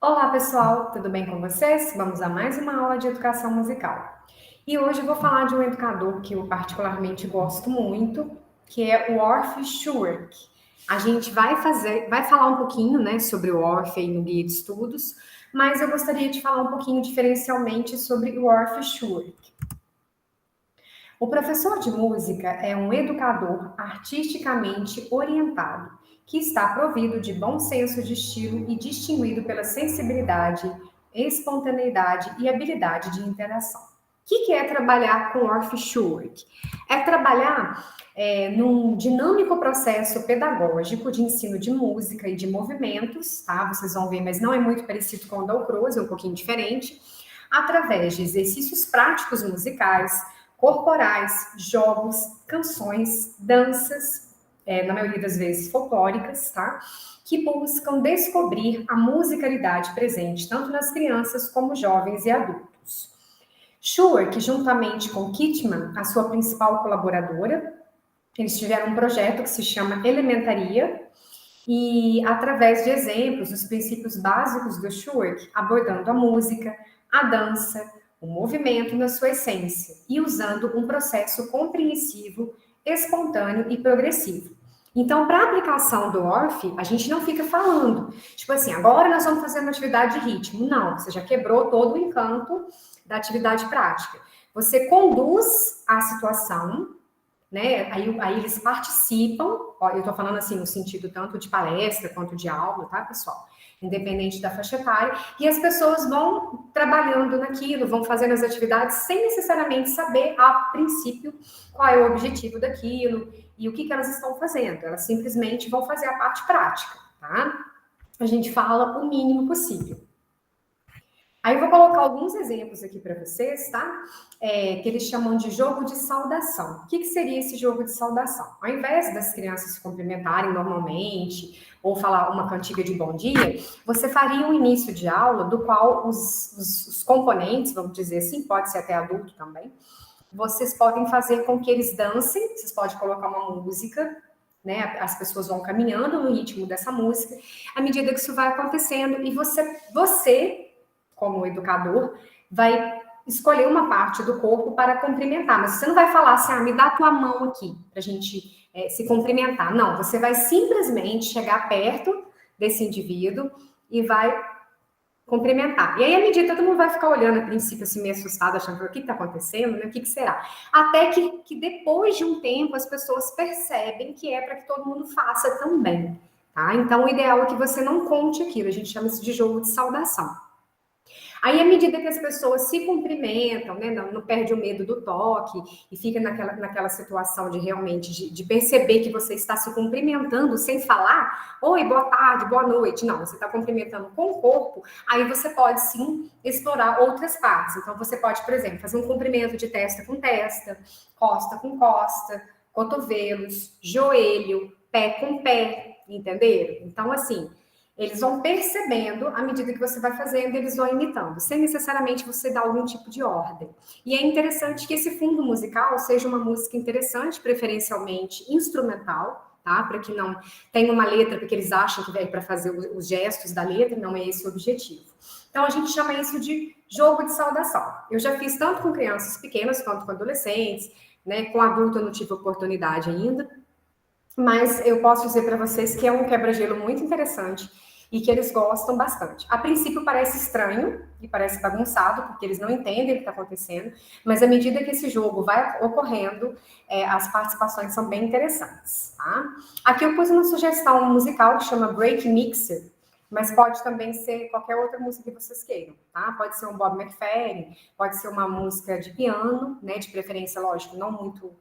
Olá, pessoal, tudo bem com vocês? Vamos a mais uma aula de educação musical. E hoje eu vou falar de um educador que eu particularmente gosto muito, que é o Orff Schurk. A gente vai falar um pouquinho, né, sobre o Orff aí no guia de estudos, mas eu gostaria de falar um pouquinho diferencialmente sobre o Orff Schurk. O professor de música é um educador artisticamente orientado, que está provido de bom senso de estilo e distinguido pela sensibilidade, espontaneidade e habilidade de interação. O que é trabalhar com Orff Schurk? É trabalhar num dinâmico processo pedagógico de ensino de música e de movimentos, tá? Vocês vão ver, mas não é muito parecido com o Dalcroze, é um pouquinho diferente, através de exercícios práticos musicais, corporais, jogos, canções, danças, na maioria das vezes folclóricas, tá? Que buscam descobrir a musicalidade presente tanto nas crianças como jovens e adultos. Schurk, juntamente com Kittmann, a sua principal colaboradora, eles tiveram um projeto que se chama Elementaria, e através de exemplos, os princípios básicos do Schurk, abordando a música, a dança, o movimento na sua essência e usando um processo compreensivo, espontâneo e progressivo. Então, para a aplicação do Orff, a gente não fica falando, tipo assim, agora nós vamos fazer uma atividade de ritmo. Não, você já quebrou todo o encanto da atividade prática. Você conduz a situação, né? Aí eles participam, ó, eu estou falando assim no sentido tanto de palestra quanto de aula, tá, pessoal? Independente da faixa etária, e as pessoas vão trabalhando naquilo, vão fazendo as atividades sem necessariamente saber, a princípio, qual é o objetivo daquilo e o que elas estão fazendo. Elas simplesmente vão fazer a parte prática, tá? A gente fala o mínimo possível. Aí eu vou colocar alguns exemplos aqui para vocês, tá? Que eles chamam de jogo de saudação. O que seria esse jogo de saudação? Ao invés das crianças se cumprimentarem normalmente ou falar uma cantiga de bom dia, você faria um início de aula do qual os componentes, vamos dizer assim, pode ser até adulto também, vocês podem fazer com que eles dancem, vocês podem colocar uma música, né? As pessoas vão caminhando no ritmo dessa música, à medida que isso vai acontecendo, e você como educador, vai escolher uma parte do corpo para cumprimentar, mas você não vai falar assim, me dá a tua mão aqui, para a gente se cumprimentar. Não, você vai simplesmente chegar perto desse indivíduo e vai cumprimentar. E aí, à medida, todo mundo vai ficar olhando, a princípio, assim, meio assustado, achando, o que está acontecendo, né? O que será? Até que depois de um tempo, as pessoas percebem que é para que todo mundo faça também, tá? Então, o ideal é que você não conte aquilo, a gente chama isso de jogo de saudação. Aí, à medida que as pessoas se cumprimentam, né, não perde o medo do toque e fica naquela situação de realmente de perceber que você está se cumprimentando sem falar, oi, boa tarde, boa noite. Não, você está cumprimentando com o corpo, aí você pode sim explorar outras partes. Então, você pode, por exemplo, fazer um cumprimento de testa com costa, cotovelos, joelho, pé com pé, entenderam? Então, assim, eles vão percebendo, à medida que você vai fazendo, eles vão imitando, sem necessariamente você dar algum tipo de ordem. E é interessante que esse fundo musical seja uma música interessante, preferencialmente instrumental, tá? Para que não tenha uma letra, porque eles acham que é para fazer os gestos da letra, não é esse o objetivo. Então, a gente chama isso de jogo de saudação. Eu já fiz tanto com crianças pequenas quanto com adolescentes, né? Com adulto eu não tive oportunidade ainda, mas eu posso dizer para vocês que é um quebra-gelo muito interessante e que eles gostam bastante. A princípio parece estranho e parece bagunçado, porque eles não entendem o que está acontecendo, mas à medida que esse jogo vai ocorrendo, as participações são bem interessantes, tá? Aqui eu pus uma sugestão musical que chama Break Mixer, mas pode também ser qualquer outra música que vocês queiram, tá? Pode ser um Bob McFerrin, pode ser uma música de piano, né? De preferência, lógico, não muito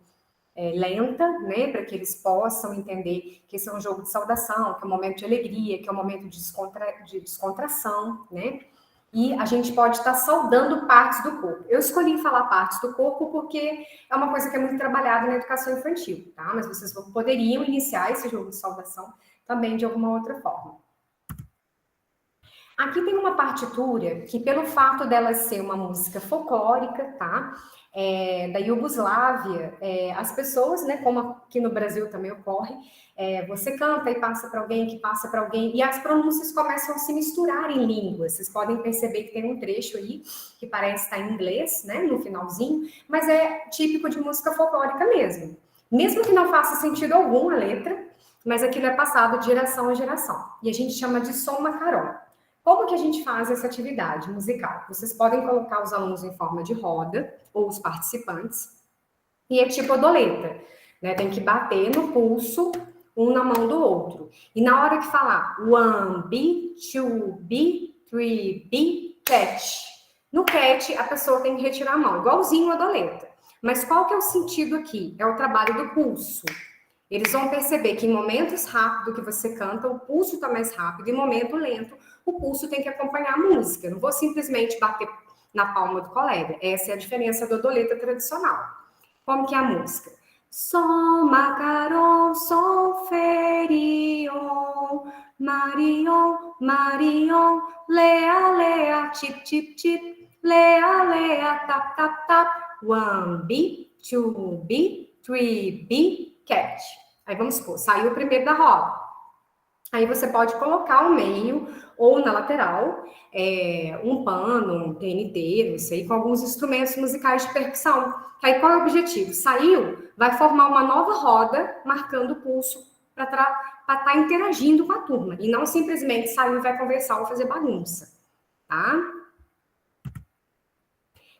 lenta, né, para que eles possam entender que esse é um jogo de saudação, que é um momento de alegria, que é um momento de descontração, né? E a gente pode estar saudando partes do corpo. Eu escolhi falar partes do corpo porque é uma coisa que é muito trabalhada na educação infantil, tá? Mas vocês poderiam iniciar esse jogo de saudação também de alguma outra forma. Aqui tem uma partitura que, pelo fato dela ser uma música folclórica, tá? Da Iugoslávia, as pessoas, né, como aqui no Brasil também ocorre, você canta e passa para alguém, que passa para alguém, e as pronúncias começam a se misturar em línguas. Vocês podem perceber que tem um trecho aí que parece estar em inglês, né, no finalzinho, mas é típico de música folclórica mesmo. Mesmo que não faça sentido algum a letra, mas aquilo é passado de geração a geração. E a gente chama de som macarrão. Como que a gente faz essa atividade musical? Vocês podem colocar os alunos em forma de roda, ou os participantes, e é tipo odoleta, né? Tem que bater no pulso, um na mão do outro. E na hora que falar one, be, two, be, three, be, catch. No catch, a pessoa tem que retirar a mão, igualzinho a odoleta. Mas qual que é o sentido aqui? É o trabalho do pulso. Eles vão perceber que em momentos rápidos que você canta, o pulso está mais rápido, em momento lento, o pulso tem que acompanhar a música. Eu não vou simplesmente bater na palma do colega. Essa é a diferença da odoleta tradicional. Como que é a música? Sol, macaron, sol, ferion, marion, marion, lea, lea, tip, tip, tip, lea, lea, tap, tap, tap, one, be, two, be, three, be, catch. Aí vamos supor, saiu o primeiro da roda. Aí você pode colocar no meio ou na lateral um pano, um TNT, não sei, com alguns instrumentos musicais de percussão. Aí qual é o objetivo? Saiu, vai formar uma nova roda marcando o pulso para estar interagindo com a turma. E não simplesmente saiu e vai conversar ou fazer bagunça, tá?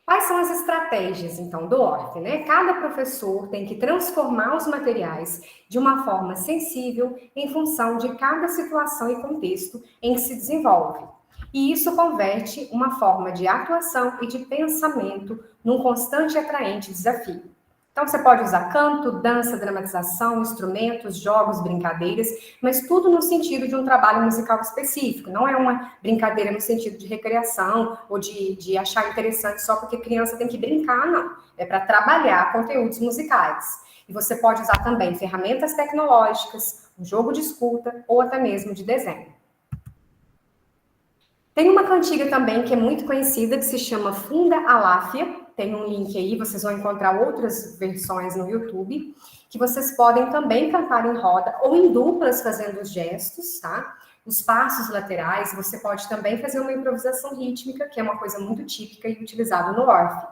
Quais são as estratégias, então, do ORF, né? Cada professor tem que transformar os materiais de uma forma sensível em função de cada situação e contexto em que se desenvolve. E isso converte uma forma de atuação e de pensamento num constante e atraente desafio. Então, você pode usar canto, dança, dramatização, instrumentos, jogos, brincadeiras, mas tudo no sentido de um trabalho musical específico. Não é uma brincadeira no sentido de recreação ou de achar interessante só porque criança tem que brincar, não. É para trabalhar conteúdos musicais. E você pode usar também ferramentas tecnológicas, um jogo de escuta ou até mesmo de desenho. Tem uma cantiga também que é muito conhecida, que se chama Funda Aláfia. Tem um link aí, vocês vão encontrar outras versões no YouTube, que vocês podem também cantar em roda ou em duplas fazendo os gestos, tá? Os passos laterais, você pode também fazer uma improvisação rítmica, que é uma coisa muito típica e utilizada no ORF.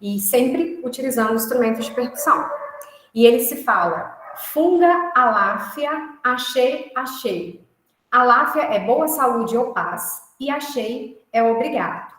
E sempre utilizando instrumentos de percussão. E ele se fala, Funga Aláfia, achei, achei. Aláfia é boa saúde ou paz, e achei é obrigado.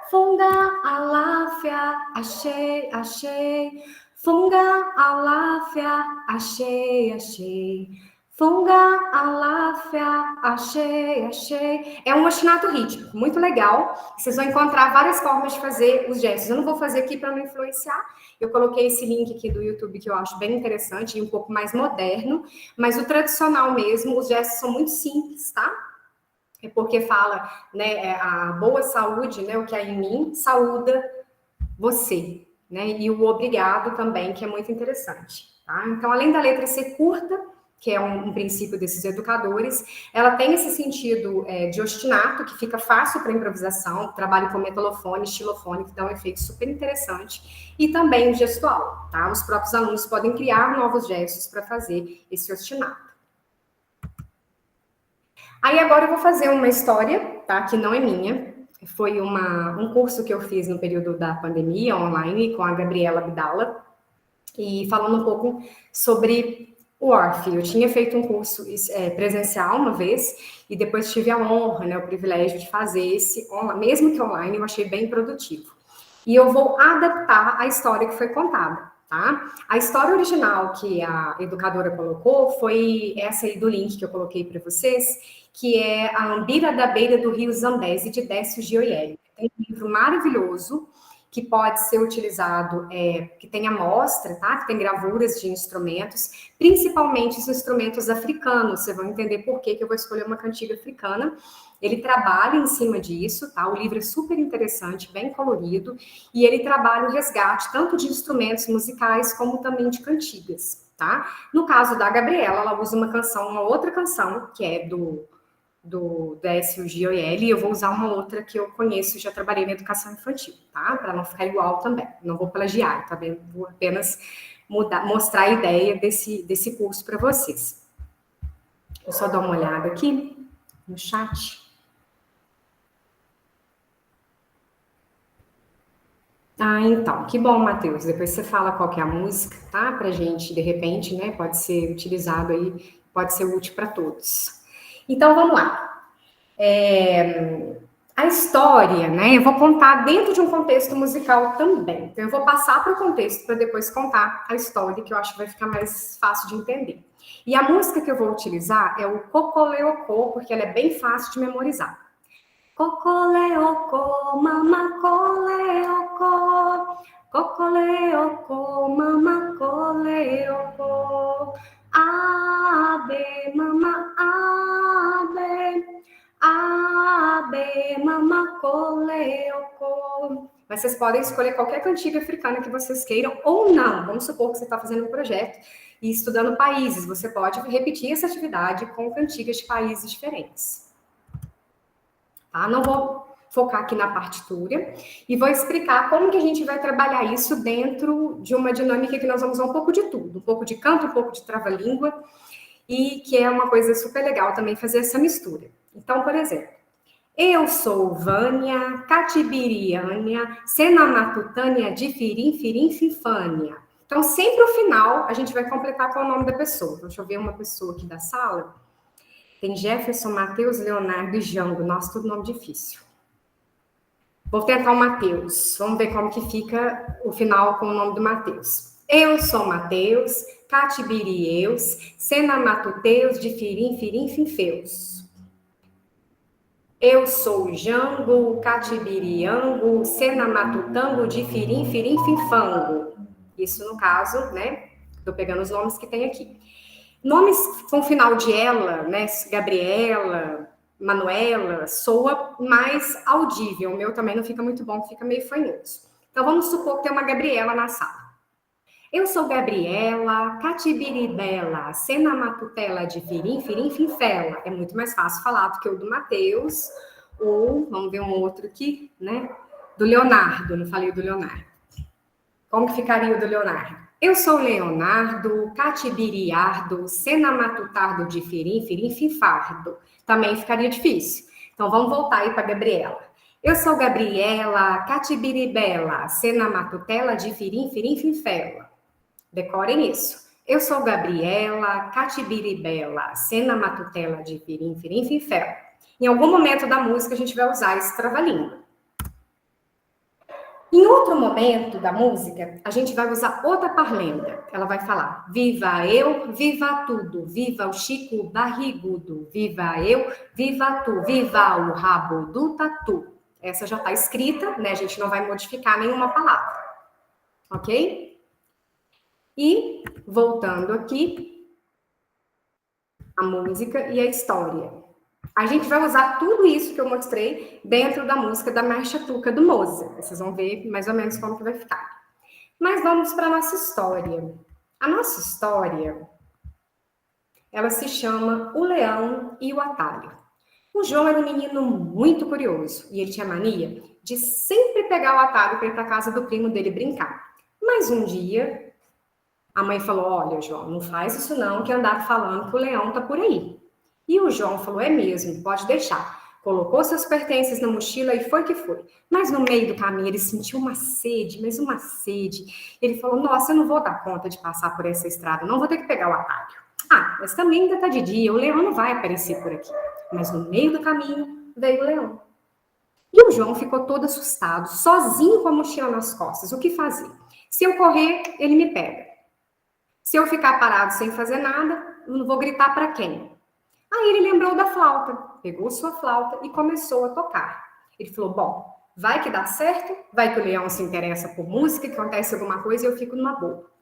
Funga, aláfia, achei, achei. Funga, aláfia, achei, achei. Funga, aláfia, achei, achei. É um ostinato rítmico, muito legal. Vocês vão encontrar várias formas de fazer os gestos. Eu não vou fazer aqui para não influenciar. Eu coloquei esse link aqui do YouTube que eu acho bem interessante e um pouco mais moderno. Mas o tradicional mesmo, os gestos são muito simples, tá? É porque fala, né, a boa saúde, né, o que há em mim, saúda você, né, e o obrigado também, que é muito interessante, tá? Então, além da letra ser curta, que é um princípio desses educadores, ela tem esse sentido de ostinato, que fica fácil para improvisação, trabalho com metalofone, xilofone, que dá um efeito super interessante, e também o gestual, tá? Os próprios alunos podem criar novos gestos para fazer esse ostinato. Aí agora eu vou fazer uma história, tá? Que não é minha. Foi um curso que eu fiz no período da pandemia, online, com a Gabriela Abdala, e falando um pouco sobre o ORF. Eu tinha feito um curso presencial uma vez, e depois tive a honra, né, o privilégio de fazer esse, mesmo que online, eu achei bem produtivo. E eu vou adaptar a história que foi contada. Tá? A história original que a educadora colocou foi essa aí do link que eu coloquei para vocês, que é a Ambira da Beira do Rio Zambeze, de Décio Gioielli. Tem um livro maravilhoso que pode ser utilizado, que tem amostra, tá? Que tem gravuras de instrumentos, principalmente os instrumentos africanos. Vocês vão entender por que eu vou escolher uma cantiga africana. Ele trabalha em cima disso, tá? O livro é super interessante, bem colorido, e ele trabalha o resgate tanto de instrumentos musicais como também de cantigas, tá? No caso da Gabriela, ela usa uma outra canção, que é do da SUG-OIL, e eu vou usar uma outra que eu conheço, já trabalhei na educação infantil, tá? Para não ficar igual também. Não vou plagiar, tá bem? Vou apenas mostrar a ideia desse curso para vocês. Eu só dar uma olhada aqui no chat. Ah, então, que bom, Matheus. Depois você fala qual que é a música, tá? Pra gente, de repente, né? Pode ser utilizado aí, pode ser útil para todos. Então, vamos lá. A história, né? Eu vou contar dentro de um contexto musical também. Então, eu vou passar para o contexto para depois contar a história, que eu acho que vai ficar mais fácil de entender. E a música que eu vou utilizar é o Cocoleocô, porque ela é bem fácil de memorizar. Cocoleocô, mamacoleocô, cocoleocô, mamacoleocô, abe, mama, abe, abe, mamacoleocô. Mas vocês podem escolher qualquer cantiga africana que vocês queiram ou não. Vamos supor que você está fazendo um projeto e estudando países. Você pode repetir essa atividade com cantigas de países diferentes. Tá? Não vou focar aqui na partitura e vou explicar como que a gente vai trabalhar isso dentro de uma dinâmica que nós vamos usar um pouco de tudo, um pouco de canto, um pouco de trava-língua, e que é uma coisa super legal também fazer essa mistura. Então, por exemplo, eu sou Vânia, Catibiriânia, Senamatutânia, Difirim, Firim, Finfânia. Então, sempre no final, a gente vai completar com o nome da pessoa. Deixa eu ver uma pessoa aqui da sala. Tem Jefferson, Matheus, Leonardo e Jango. Nossa, tudo nome difícil. Vou tentar o Matheus. Vamos ver como que fica o final com o nome do Matheus. Eu sou Matheus, Catibirieus, Senamatuteus, Difirim, Firim, Finfeus. Eu sou Jango, Catibiriango, Senamatutango, Difirim, Firim, Finfango. Isso no caso, né? Estou pegando os nomes que tem aqui. Nomes com final de ela, né? Gabriela, Manuela, soa mais audível. O meu também não fica muito bom, fica meio fanhoso. Então, vamos supor que tem uma Gabriela na sala. Eu sou Gabriela, Catibiribela, Senamatutela de Firim, Firim, Finfela. É muito mais fácil falar do que o do Matheus, ou, vamos ver um outro aqui, né? Do Leonardo, não falei do Leonardo. Como que ficaria o do Leonardo? Eu sou Leonardo, Catibiriardo, Senamatutardo de Firim, Firim, Finfardo. Também ficaria difícil. Então, vamos voltar aí para a Gabriela. Eu sou Gabriela, Catibiribela, Senamatutela de Firim, Firim, Finfela. Decorem isso. Eu sou Gabriela, Catibiribela, Senamatutela de Firim, Firim, Finfela. Em algum momento da música, a gente vai usar esse trava-língua. Em outro momento da música, a gente vai usar outra parlenda. Ela vai falar: viva eu, viva tudo, viva o Chico barrigudo, viva eu, viva tu, viva o rabo do tatu. Essa já está escrita, né? A gente não vai modificar nenhuma palavra. Ok? E, voltando aqui, a música e a história. A gente vai usar tudo isso que eu mostrei dentro da música da Marcha Tuca do Mozart. Vocês vão ver mais ou menos como que vai ficar. Mas vamos para a nossa história. A nossa história, ela se chama O Leão e o Atalho. O João era um menino muito curioso e ele tinha mania de sempre pegar o atalho para ir para a casa do primo dele brincar. Mas um dia, a mãe falou: olha, João, não faz isso não, que andaram falando que o leão tá por aí. E o João falou: é mesmo, pode deixar. Colocou seus pertences na mochila e foi que foi. Mas no meio do caminho ele sentiu uma sede, mas uma sede. Ele falou: nossa, eu não vou dar conta de passar por essa estrada, não vou ter que pegar o atalho. Ah, mas também ainda tá de dia, o leão não vai aparecer por aqui. Mas no meio do caminho veio o leão. E o João ficou todo assustado, sozinho com a mochila nas costas. O que fazer? Se eu correr, ele me pega. Se eu ficar parado sem fazer nada, eu não vou gritar para quem? Aí ele lembrou da flauta, pegou sua flauta e começou a tocar. Ele falou: bom, vai que dá certo, vai que o leão se interessa por música, que acontece alguma coisa e eu fico numa boa.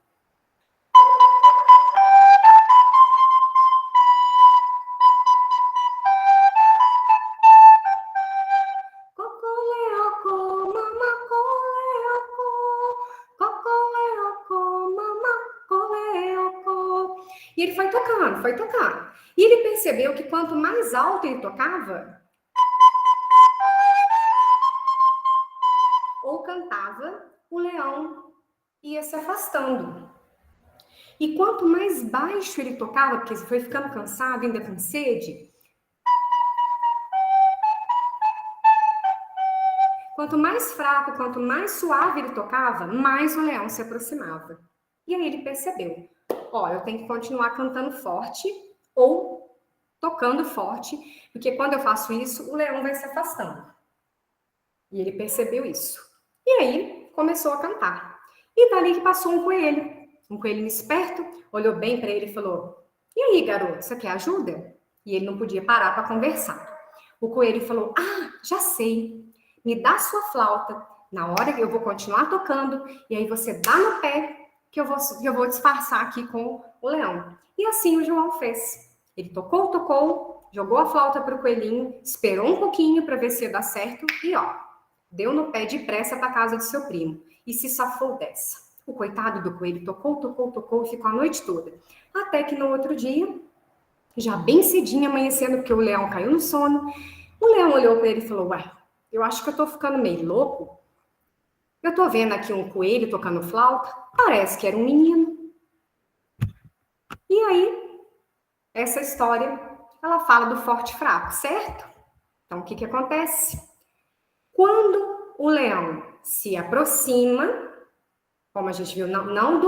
E ele foi tocando, foi tocando. E ele percebeu que quanto mais alto ele tocava, ou cantava, o leão ia se afastando. E quanto mais baixo ele tocava, porque ele foi ficando cansado, ainda com sede, quanto mais fraco, quanto mais suave ele tocava, mais o leão se aproximava. E aí ele percebeu, ó, eu tenho que continuar cantando forte ou tocando forte, porque quando eu faço isso, o leão vai se afastando. E ele percebeu isso. E aí começou a cantar. E dali que passou um coelhinho esperto, olhou bem para ele e falou: "E aí, garoto, você quer ajuda?" E ele não podia parar para conversar. O coelho falou: "Ah, já sei. Me dá sua flauta. Na hora que eu vou continuar tocando, e aí você dá no pé que eu vou disfarçar aqui com o leão." E assim o João fez. Ele tocou, tocou, jogou a flauta para o coelhinho, esperou um pouquinho para ver se ia dar certo e ó, deu no pé depressa para casa do seu primo e se safou dessa. O coitado do coelho tocou, tocou, tocou e ficou a noite toda. Até que no outro dia, já bem cedinho, amanhecendo, porque o leão caiu no sono, o leão olhou para ele e falou: "Ué, eu acho que eu tô ficando meio louco. Eu tô vendo aqui um coelho tocando flauta, parece que era um menino." E aí, essa história, ela fala do forte e fraco, certo? Então, o que que acontece? Quando o leão se aproxima, como a gente viu, não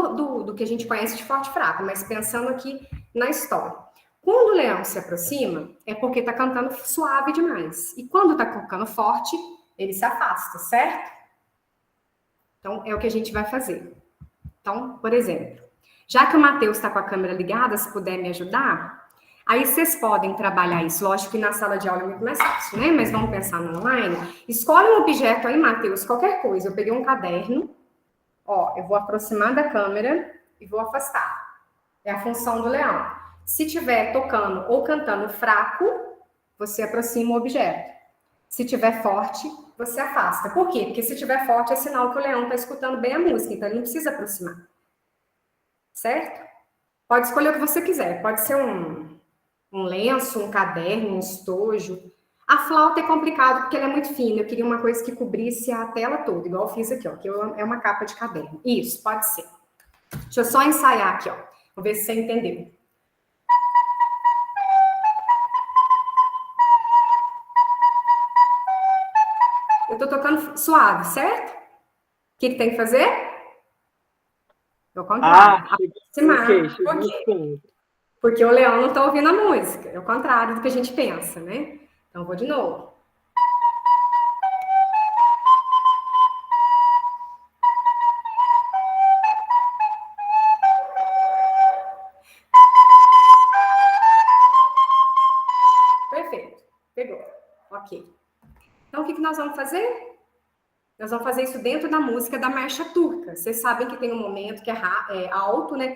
do que a gente conhece de forte e fraco, mas pensando aqui na história. Quando o leão se aproxima, é porque está cantando suave demais. E quando está tocando forte, ele se afasta, certo? Então, é o que a gente vai fazer. Então, por exemplo, já que o Matheus está com a câmera ligada, se puder me ajudar, aí vocês podem trabalhar isso. Lógico que na sala de aula é muito mais fácil, né? Mas vamos pensar no online. Escolhe um objeto aí, Matheus, qualquer coisa. Eu peguei um caderno. Ó, eu vou aproximar da câmera e vou afastar. É a função do leão. Se estiver tocando ou cantando fraco, você aproxima o objeto. Se estiver forte, você afasta. Por quê? Porque se estiver forte é sinal que o leão está escutando bem a música, então ele não precisa aproximar. Certo? Pode escolher o que você quiser. Pode ser um lenço, um caderno, um estojo. A flauta é complicado porque ela é muito fina. Eu queria uma coisa que cobrisse a tela toda, igual eu fiz aqui, ó, que é uma capa de caderno. Isso, pode ser. Deixa eu só ensaiar aqui, ó. Vamos ver se você entendeu. Eu tô tocando suave, certo? O que tem que fazer? É o contrário. Aproximar. Chegou Por no quê? ponto. Porque o leão não tá ouvindo a música. É o contrário do que a gente pensa, né? Então, vou de novo. Perfeito. Pegou. Ok. Então, o que nós vamos fazer? Nós vamos fazer isso dentro da música da marcha turca. Vocês sabem que tem um momento que é alto, né?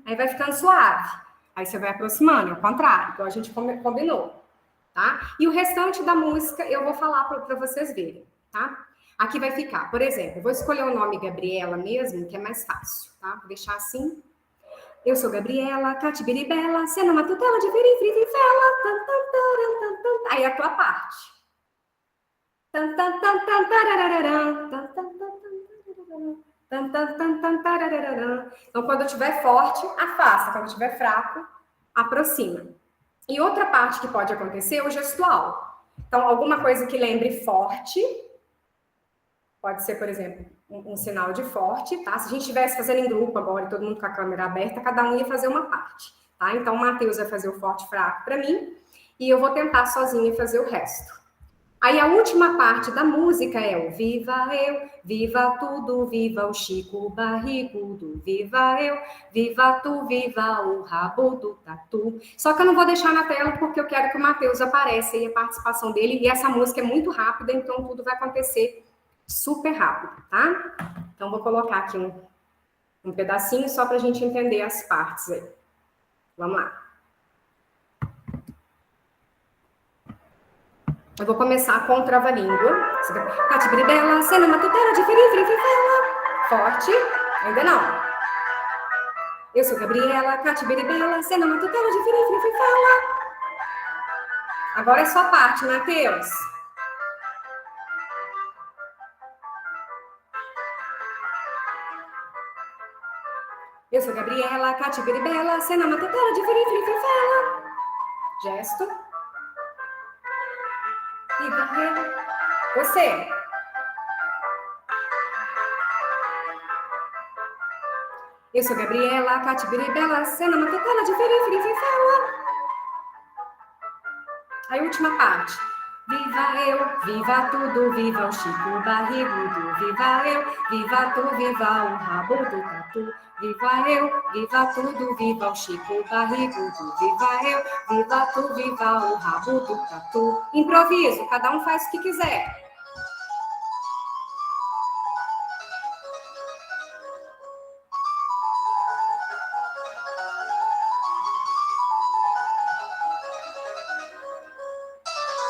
Aí vai ficando suave. Aí você vai aproximando, é o contrário, igual a gente combinou, tá? E o restante da música eu vou falar para vocês verem, tá? Aqui vai ficar, por exemplo, eu vou escolher o nome Gabriela mesmo, que é mais fácil, tá? Vou deixar assim. Eu sou Gabriela, Catibiribela, sendo uma tutela de Firifrifela. Aí a tua parte. Então, quando eu estiver forte, afasta. Quando eu estiver fraco, aproxima. E outra parte que pode acontecer é o gestual. Então, alguma coisa que lembre forte, pode ser, por exemplo, um sinal de forte, tá? Se a gente estivesse fazendo em grupo agora e todo mundo com a câmera aberta, cada um ia fazer uma parte, tá? Então, o Matheus vai fazer o forte e fraco para mim e eu vou tentar sozinha fazer o resto. Aí a última parte da música é o viva eu, viva tudo, viva o Chico barrigudo, viva eu, viva tu, viva o rabo do tatu. Só que eu não vou deixar na tela porque eu quero que o Matheus apareça e a participação dele, e essa música é muito rápida, então tudo vai acontecer super rápido, tá? Então vou colocar aqui um pedacinho só para a gente entender as partes aí. Vamos lá. Eu vou começar com o trava-língua. Catibiribela, cena matutela, diferifrifrifela. Forte. Ainda não. Eu sou Gabriela, catibiribela, cena matutela, diferifrifrifela. Agora é só parte, Matheus. Eu sou Gabriela, catibiribela, cena matutela, diferifrifrifela. Gesto. E varrer. Você. Eu sou Gabriela, catibiribela, cena matutela, diferifrifrifela. Aí, última parte. Viva eu, viva tudo, viva o Chico barrigudo. Viva eu, viva tu, viva o rabo do tatu. Viva eu, viva tudo, viva o Chico barrigudo. Viva eu, viva tu, viva o rabo do tatu. Improviso, cada um faz o que quiser.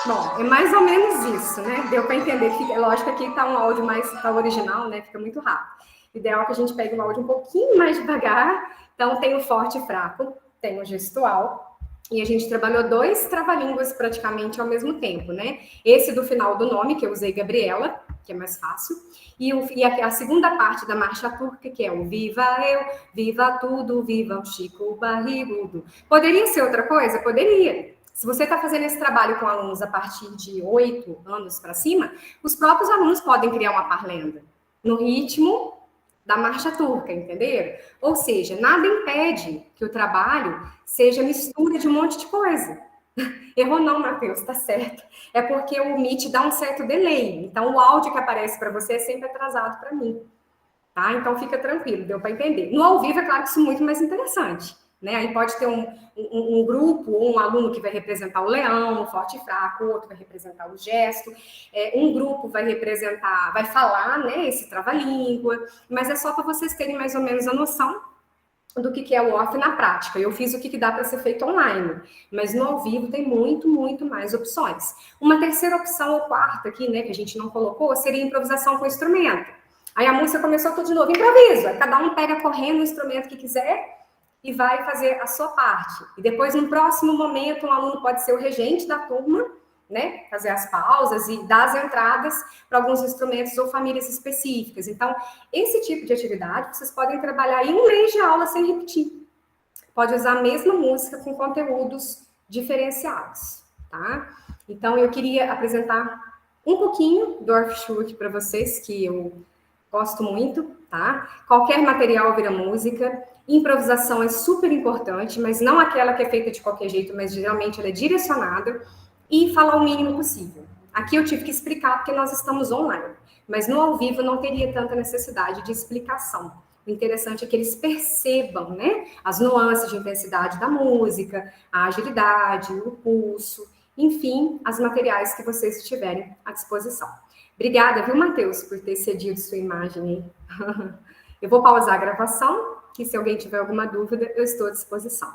Bom, é mais ou menos isso, né? Deu para entender que, é lógico que aqui tá um áudio mais tá original, né? Fica muito rápido. O ideal é que a gente pegue o áudio um pouquinho mais devagar. Então, tem o forte e fraco, tem o gestual. E a gente trabalhou 2 trava-línguas praticamente ao mesmo tempo, né? Esse do final do nome, que eu usei Gabriela, que é mais fácil. E a segunda parte da marcha turca, que é o viva eu, viva tudo, viva o Chico barrigudo. Poderia ser outra coisa? Poderia. Se você está fazendo esse trabalho com alunos a partir de 8 anos para cima, os próprios alunos podem criar uma parlenda no ritmo da marcha turca, entenderam? Ou seja, nada impede que o trabalho seja mistura de um monte de coisa. Errou não, Matheus, tá certo. É porque o Meet dá um certo delay. Então, o áudio que aparece para você é sempre atrasado para mim. Tá? Então, fica tranquilo, deu para entender. No ao vivo, é claro que isso é muito mais interessante. Né? Aí pode ter um grupo ou um aluno que vai representar o leão, o forte e fraco, o outro vai representar o gesto, um grupo vai representar, vai falar, né, esse trava-língua, mas é só para vocês terem mais ou menos a noção do que é o off na prática. Eu fiz o que dá para ser feito online, mas no ao vivo tem muito mais opções. Uma terceira opção, ou quarta aqui, né, que a gente não colocou, seria improvisação com instrumento. Aí a música começou tudo de novo, improvisa, cada um pega correndo o instrumento que quiser e vai fazer a sua parte. E depois, no próximo momento, um aluno pode ser o regente da turma, né? Fazer as pausas e dar as entradas para alguns instrumentos ou famílias específicas. Então, esse tipo de atividade, vocês podem trabalhar em um mês de aula sem repetir. Pode usar a mesma música com conteúdos diferenciados, tá? Então, eu queria apresentar um pouquinho do Orff-Schurke para vocês, que eu gosto muito, tá? Qualquer material vira música. Improvisação é super importante, mas não aquela que é feita de qualquer jeito, mas geralmente ela é direcionada. E falar o mínimo possível. Aqui eu tive que explicar porque nós estamos online, mas no ao vivo não teria tanta necessidade de explicação. O interessante é que eles percebam, né, as nuances de intensidade da música, a agilidade, o pulso, enfim, as materiais que vocês tiverem à disposição. Obrigada, viu, Matheus, por ter cedido sua imagem aí. Eu vou pausar a gravação, que se alguém tiver alguma dúvida, eu estou à disposição.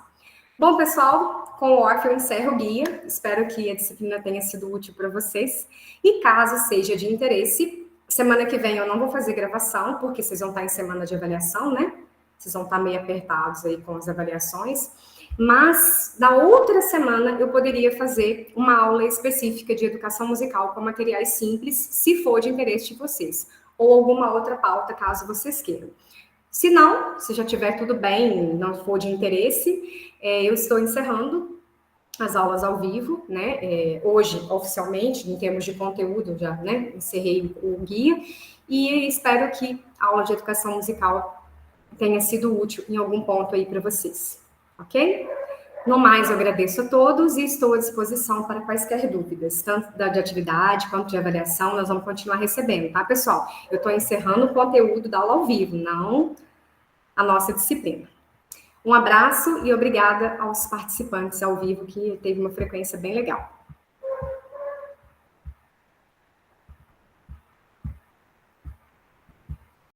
Bom, pessoal, com o Orff eu encerro o guia. Espero que a disciplina tenha sido útil para vocês. E caso seja de interesse, semana que vem eu não vou fazer gravação, porque vocês vão estar em semana de avaliação, né? Vocês vão estar meio apertados aí com as avaliações. Mas, na outra semana, eu poderia fazer uma aula específica de educação musical com materiais simples, se for de interesse de vocês. Ou alguma outra pauta, caso vocês queiram. Se não, se já tiver tudo bem, não for de interesse, eu estou encerrando as aulas ao vivo, né? Hoje, oficialmente, em termos de conteúdo, já, né, encerrei o guia e espero que a aula de educação musical tenha sido útil em algum ponto aí para vocês, ok? No mais, eu agradeço a todos e estou à disposição para quaisquer dúvidas, tanto de atividade quanto de avaliação, nós vamos continuar recebendo, tá, pessoal? Eu estou encerrando o conteúdo da aula ao vivo, não a nossa disciplina. Um abraço e obrigada aos participantes ao vivo, que teve uma frequência bem legal.